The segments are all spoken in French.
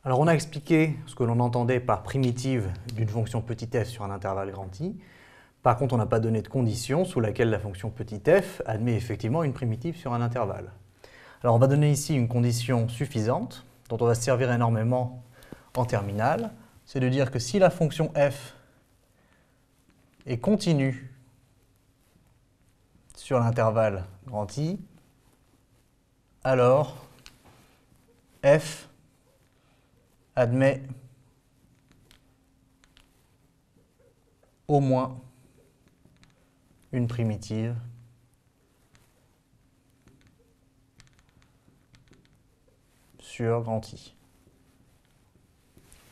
Alors on a expliqué ce que l'on entendait par primitive d'une fonction petit f sur un intervalle grand I. Par contre, on n'a pas donné de condition sous laquelle la fonction petit f admet effectivement une primitive sur un intervalle. Alors on va donner ici une condition suffisante, dont on va se servir énormément en terminale, c'est de dire que si la fonction f est continue sur l'intervalle grand I, alors f admet au moins une primitive sur grand I.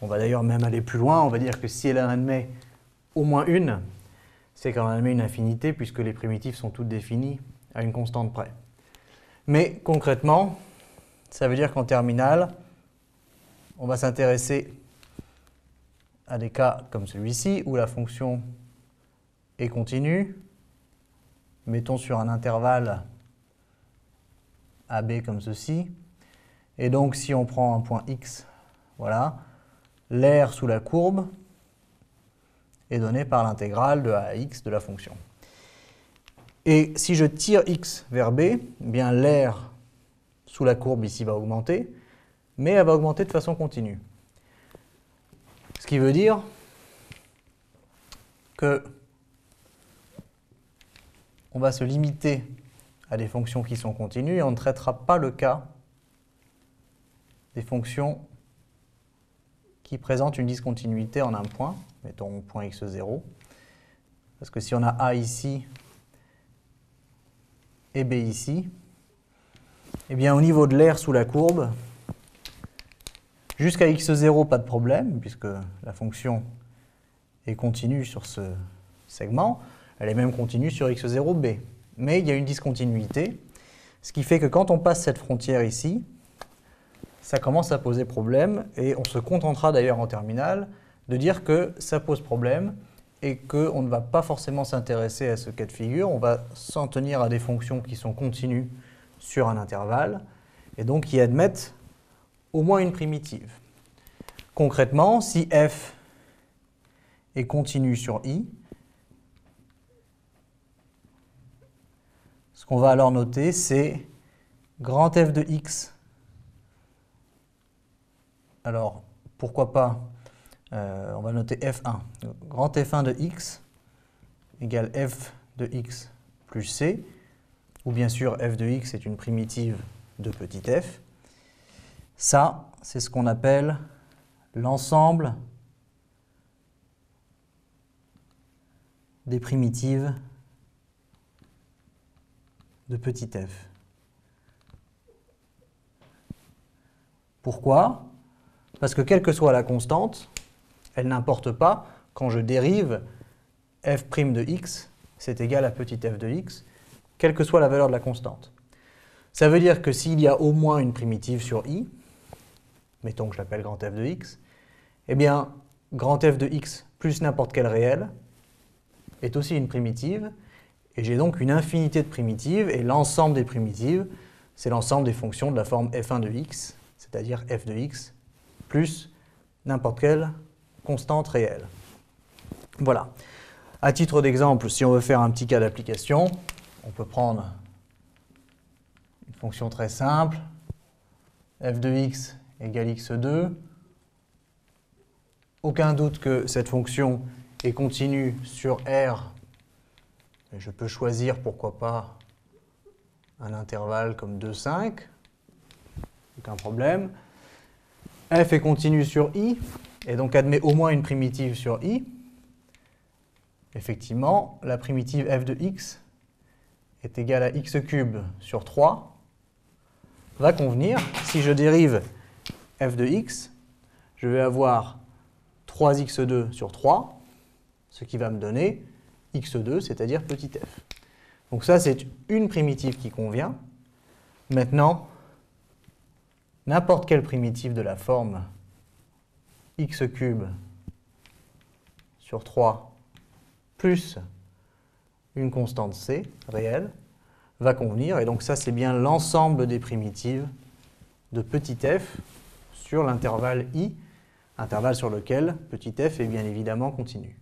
On va d'ailleurs même aller plus loin, on va dire que si elle en admet au moins une, c'est qu'elle en admet une infinité puisque les primitives sont toutes définies à une constante près. Mais concrètement, ça veut dire qu'en terminale, on va s'intéresser à des cas comme celui-ci où la fonction est continue. Mettons sur un intervalle AB comme ceci. Et donc si on prend un point X, voilà, l'aire sous la courbe est donné par l'intégrale de a à x de la fonction. Et si je tire x vers b, eh bien l'aire sous la courbe ici va augmenter, mais elle va augmenter de façon continue. Ce qui veut dire que on va se limiter à des fonctions qui sont continues et on ne traitera pas le cas des fonctions qui présentent une discontinuité en un point, mettons point x0, parce que si on a a ici et b ici, eh bien au niveau de l'aire sous la courbe, jusqu'à x0, pas de problème, puisque la fonction est continue sur ce segment, elle est même continue sur x0b. Mais il y a une discontinuité, ce qui fait que quand on passe cette frontière ici, ça commence à poser problème, et on se contentera d'ailleurs en terminale de dire que ça pose problème et qu'on ne va pas forcément s'intéresser à ce cas de figure, on va s'en tenir à des fonctions qui sont continues sur un intervalle, et donc qui admettent au moins une primitive. Concrètement, si f est continue sur I, ce qu'on va alors noter, c'est grand f de x. Alors, pourquoi pas, on va noter f1. Grand f1 de x égale f de x plus c, ou bien sûr f de x est une primitive de petit f. Ça, c'est ce qu'on appelle l'ensemble des primitives de petit f. Pourquoi? Parce que quelle que soit la constante, elle n'importe pas quand je dérive f' de x, c'est égal à petit f de x, quelle que soit la valeur de la constante. Ça veut dire que s'il y a au moins une primitive sur i, mettons que je l'appelle grand f de x, eh bien grand f de x plus n'importe quel réel est aussi une primitive, et j'ai donc une infinité de primitives, et l'ensemble des primitives, c'est l'ensemble des fonctions de la forme f1 de x, c'est-à-dire f de x, plus n'importe quelle constante réelle. Voilà. À titre d'exemple, si on veut faire un petit cas d'application, on peut prendre une fonction très simple, f de x égale x2. Aucun doute que cette fonction est continue sur R. Et je peux choisir, pourquoi pas, un intervalle comme 2, 5. Aucun problème. F est continue sur I, et donc admet au moins une primitive sur I. Effectivement, la primitive f de x est égale à x³ sur 3, va convenir. Si je dérive f de x, je vais avoir 3x2 sur 3, ce qui va me donner x2, c'est-à-dire petit f. Donc ça, c'est une primitive qui convient. Maintenant, n'importe quelle primitive de la forme x³ sur 3 plus une constante c réelle va convenir. Et donc ça, c'est bien l'ensemble des primitives de petit f sur l'intervalle I, intervalle sur lequel petit f est bien évidemment continu.